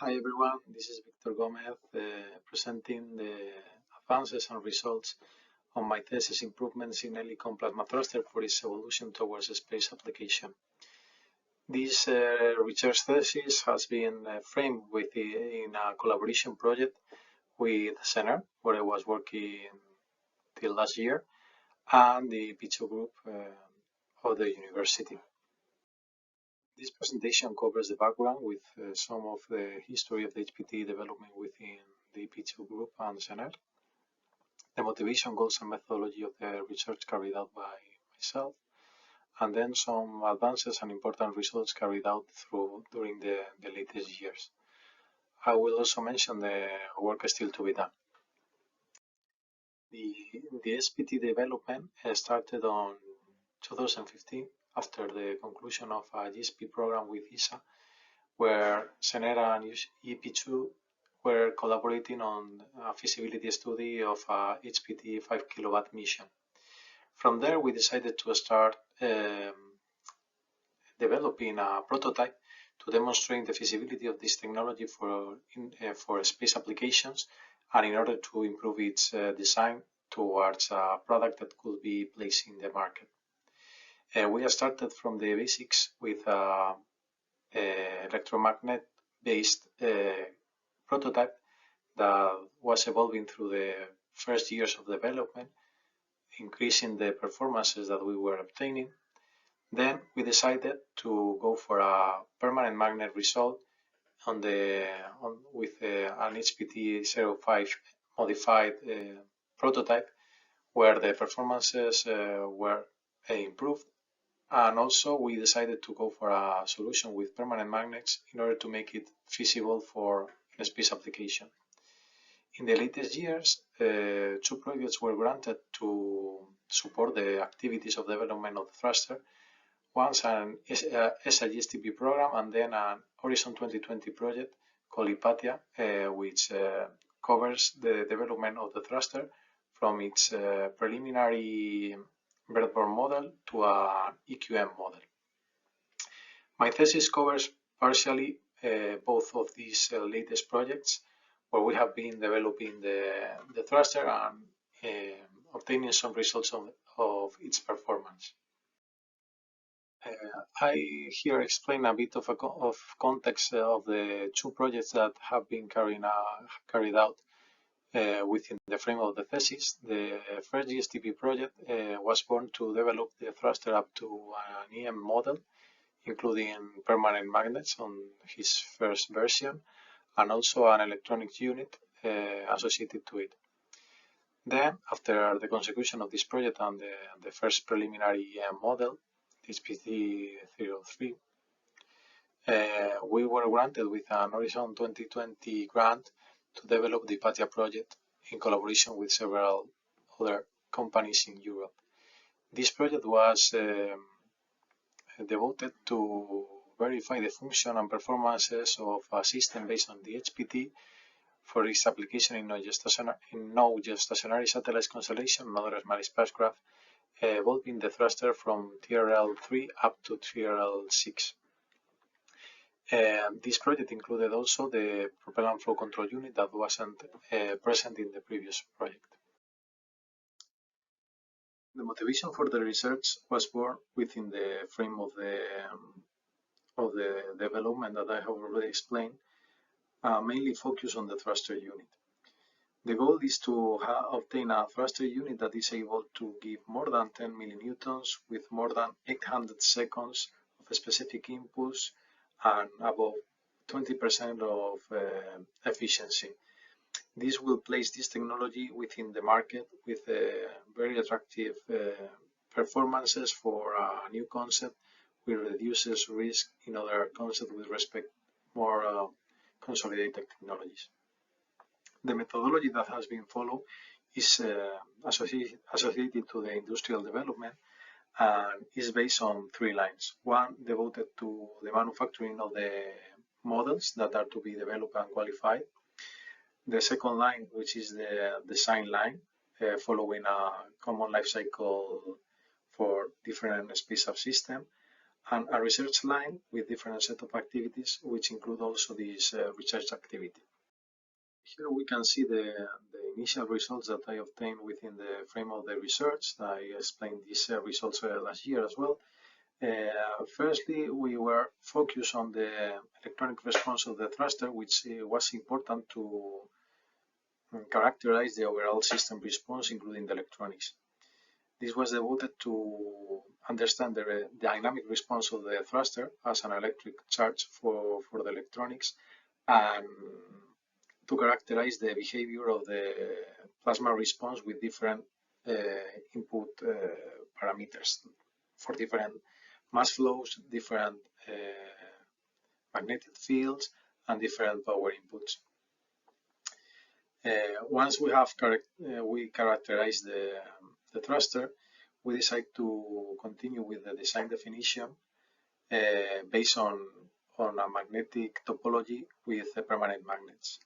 Hi everyone, this is Victor Gomez presenting the advances and results on my thesis Improvements in Helicon Plasma Thruster for its evolution towards a space application. This research thesis has been framed in a collaboration project with CENER, where I was working till last year, and the P2 group of the university. This presentation covers the background with some of the history of the HPT development within the P2 group and CENER, the motivation, goals, and methodology of the research carried out by myself, and then some advances and important results carried out during the latest years. I will also mention the work still to be done. The SPT development started on 2015 after the conclusion of a GSP program with ESA, where CENER and EP2 were collaborating on a feasibility study of a HPT 5 kilowatt mission. From there, we decided to start developing a prototype to demonstrate the feasibility of this technology for space applications and in order to improve its design towards a product that could be placed in the market. We started from the basics with electromagnet-based prototype that was evolving through the first years of development, increasing the performances that we were obtaining. Then we decided to go for a permanent magnet result with an HPT-05 modified prototype, where the performances were improved. And also we decided to go for a solution with permanent magnets in order to make it feasible for a space application. In the latest years, 2 projects were granted to support the activities of development of the thruster. Once an SIGSTP program and then an Horizon 2020 project called IPATIA, which covers the development of the thruster from its preliminary breadboard model to an EQM model. My thesis covers partially both of these latest projects, where we have been developing the thruster and obtaining some results of its performance. I here explain a bit of context of the 2 projects that have been carried out within the frame of the thesis. The first GSTP project was born to develop the thruster up to an EM model, including permanent magnets on his first version, and also an electronics unit associated to it. Then, after the consecution of this project and the first preliminary EM model, HPT-303, we were granted with an Horizon 2020 grant to develop the IPATIA project in collaboration with several other companies in Europe. This project was devoted to verify the function and performances of a system based on the HPT for its application in no geostationary satellite constellation and other small spacecraft, evolving the thruster from TRL-3 up to TRL-6. This project included also the propellant flow control unit that wasn't present in the previous project. The motivation for the research was born within the frame of the development that I have already explained, mainly focused on the thruster unit. The goal is to obtain a thruster unit that is able to give more than 10 millinewtons with more than 800 seconds of a specific impulse and above 20% of efficiency. This will place this technology within the market with very attractive performances for a new concept, which reduces risk in other concepts with respect more consolidated technologies. The methodology that has been followed is associated to the industrial development and is based on 3 lines. One devoted to the manufacturing of the models that are to be developed and qualified. The second line, which is the design line, following a common life cycle for different space subsystems. and a research line with different set of activities, which include also this research activity. Here we can see the initial results that I obtained within the frame of the research. I explained these results last year as well. Firstly, we were focused on the electronic response of the thruster, which was important to characterize the overall system response, including the electronics. This was devoted to understand the dynamic response of the thruster as an electric charge for the electronics, and to characterize the behavior of the plasma response with different input parameters for different mass flows, different magnetic fields, and different power inputs. Once we characterize the thruster, we decide to continue with the design definition based on a magnetic topology with permanent magnets.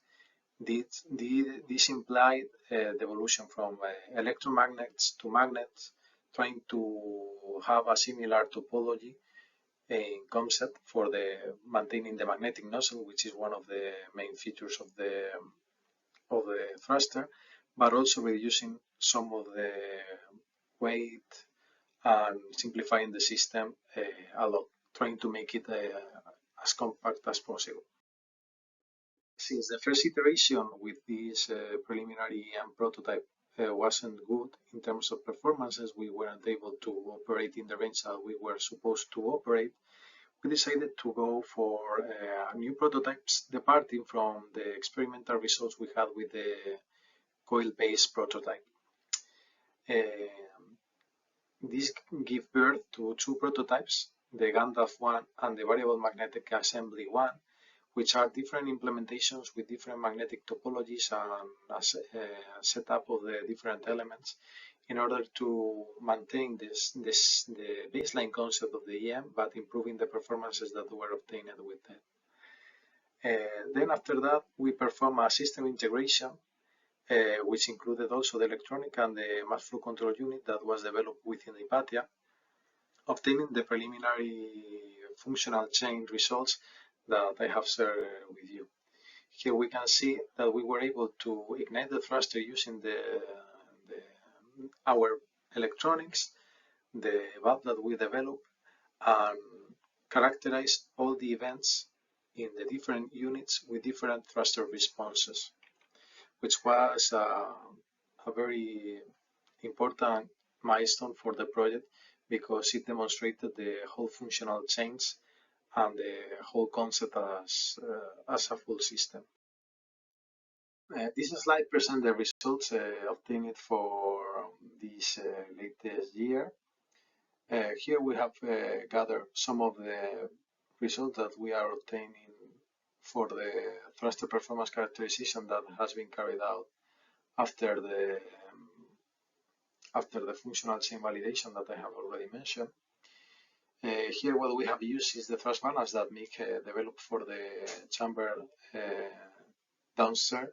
This implied the evolution from electromagnets to magnets, trying to have a similar topology in concept for maintaining the magnetic nozzle, which is one of the main features of the thruster, but also reducing some of the weight and simplifying the system a lot, trying to make it as compact as possible. Since the first iteration with this preliminary and prototype wasn't good in terms of performances, we weren't able to operate in the range that we were supposed to operate, we decided to go for new prototypes departing from the experimental results we had with the coil-based prototype. This gave birth to two prototypes, the Gandalf one and the variable magnetic assembly one, which are different implementations with different magnetic topologies and a setup of the different elements in order to maintain the baseline concept of the EM, but improving the performances that were obtained with it. Then after that, we perform a system integration, which included also the electronic and the mass flow control unit that was developed within IPATIA, obtaining the preliminary functional chain results that I have shared with you. Here we can see that we were able to ignite the thruster using our electronics, the valve that we developed, and characterize all the events in the different units with different thruster responses, which was a very important milestone for the project because it demonstrated the whole functional chains and the whole concept as a full system. This slide presents the results obtained for this latest year. Here we have gathered some of the results that we are obtaining for the thruster performance characterization that has been carried out after the functional chain validation that I have already mentioned. Here what we have used is the thrust balance that Mick developed for the chamber downstairs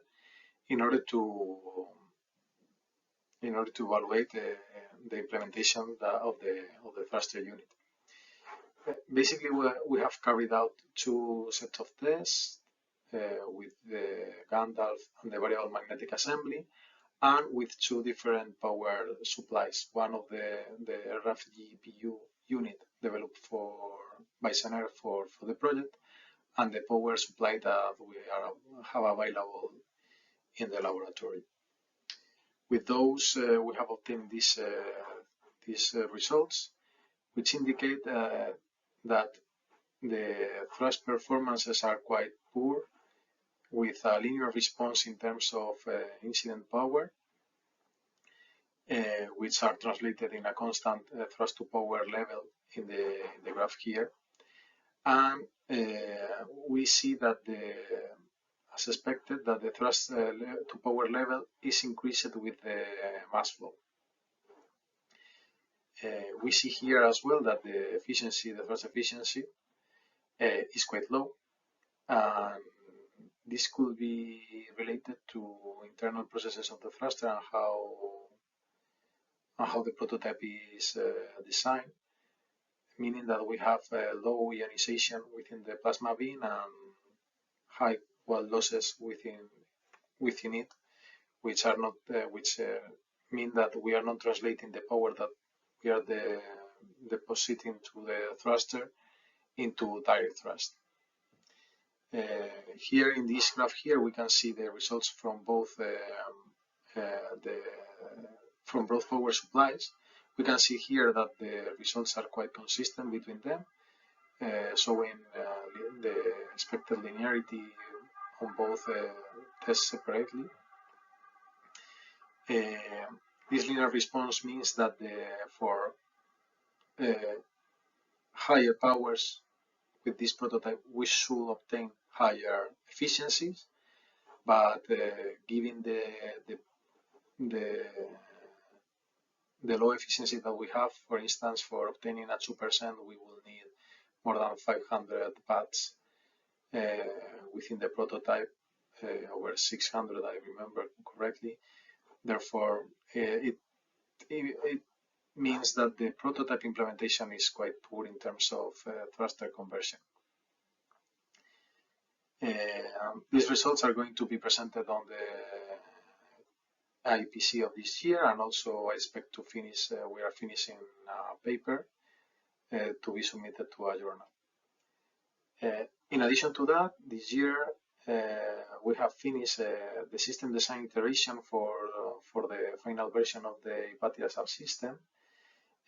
in order to evaluate the implementation of the thruster unit. Basically, we have carried out two sets of tests with the Gandalf and the variable magnetic assembly, and with two different power supplies. One of the RAF GPU unit developed by Sener for the project, and the power supply that we have available in the laboratory. With those, we have obtained these results, which indicate that the thrust performances are quite poor, with a linear response in terms of incident power, which are translated in a constant thrust to power level in the graph here. And we see that as expected, that the thrust to power level is increased with the mass flow. We see here as well that the thrust efficiency is quite low, and this could be related to internal processes of the thruster and how the prototype is designed. meaning that we have low ionization within the plasma beam and high weld losses within it, which are not which mean that we are not translating the power that we are depositing to the thruster into direct thrust. Here in this graph here we can see the results from both power supplies. We can see here that the results are quite consistent between them, showing the expected linearity on both tests separately. This linear response means that for higher powers with this prototype we should obtain higher efficiencies, but given the low efficiency that we have, for instance, for obtaining a 2%, we will need more than 500 watts within the prototype, over 600, I remember correctly. Therefore, it means that the prototype implementation is quite poor in terms of thruster conversion. These results are going to be presented on the IPC of this year, and also I expect to finish, we are finishing a paper to be submitted to a journal. In addition to that, this year we have finished the system design iteration for the final version of the Hypatia subsystem,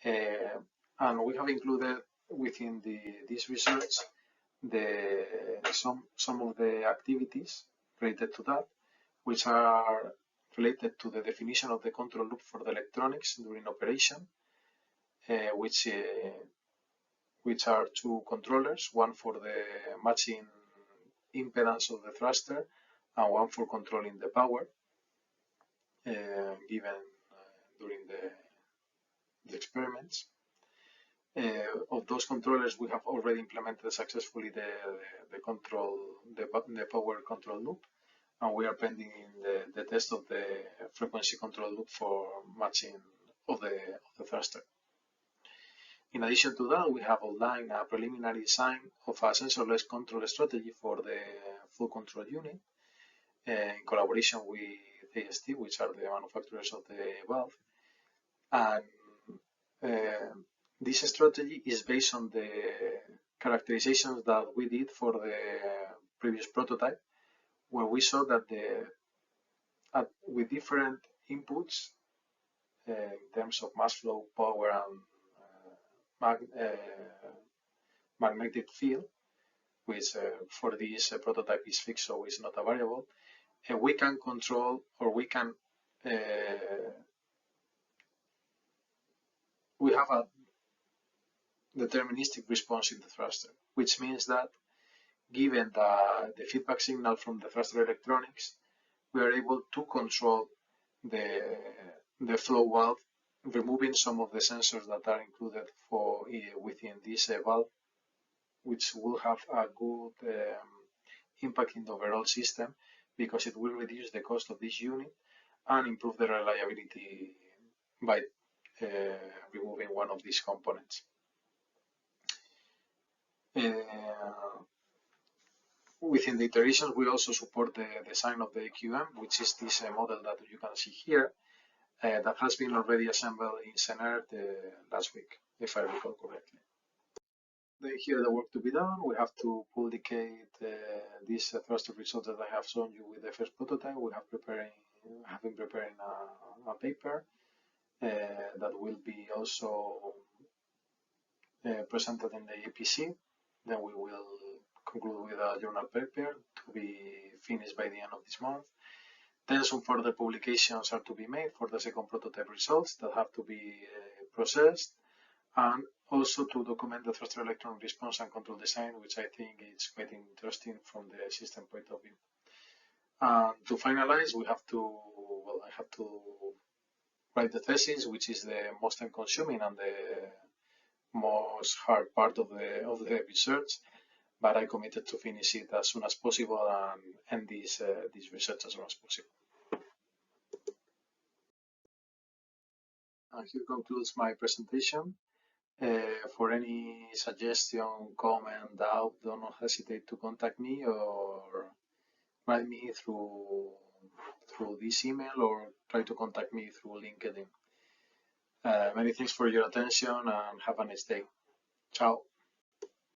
and we have included within this research some of the activities related to that, which are related to the definition of the control loop for the electronics during operation, which are two controllers, one for the matching impedance of the thruster and one for controlling the power given during the experiments. Of those controllers, we have already implemented successfully the power control loop, and we are pending the test of the frequency control loop for matching of the thruster. In addition to that, we have outlined a preliminary design of a sensorless control strategy for the full control unit in collaboration with PhD, which are the manufacturers of the valve. And this strategy is based on the characterizations that we did for the previous prototype, where we saw that with different inputs in terms of mass flow, power, and magnetic field, which for this prototype is fixed, so it's not a variable, we can control, or we have a deterministic response in the thruster, which means that given the feedback signal from the thruster electronics, we are able to control the flow valve, removing some of the sensors that are included within this valve, which will have a good impact in the overall system, because it will reduce the cost of this unit and improve the reliability by removing one of these components. Within the iterations, we also support the design of the EQM, which is this model that you can see here, that has been already assembled in CENERT last week, if I recall correctly. Here the work to be done. We have to publicate these thruster results that I have shown you with the first prototype. We have been preparing a paper that will be also presented in the APC. Then we will conclude with a journal paper to be finished by the end of this month. Then some further publications are to be made for the second prototype results that have to be processed, and also to document the thruster electron response and control design, which I think is quite interesting from the system point of view. To finalize, I have to write the thesis, which is the most time consuming and the most hard part of the research, but I committed to finish it as soon as possible and end this research as soon as possible. And here concludes my presentation. For any suggestion, comment, doubt, don't hesitate to contact me or write me through this email or try to contact me through LinkedIn. Many thanks for your attention and have a nice day. Ciao.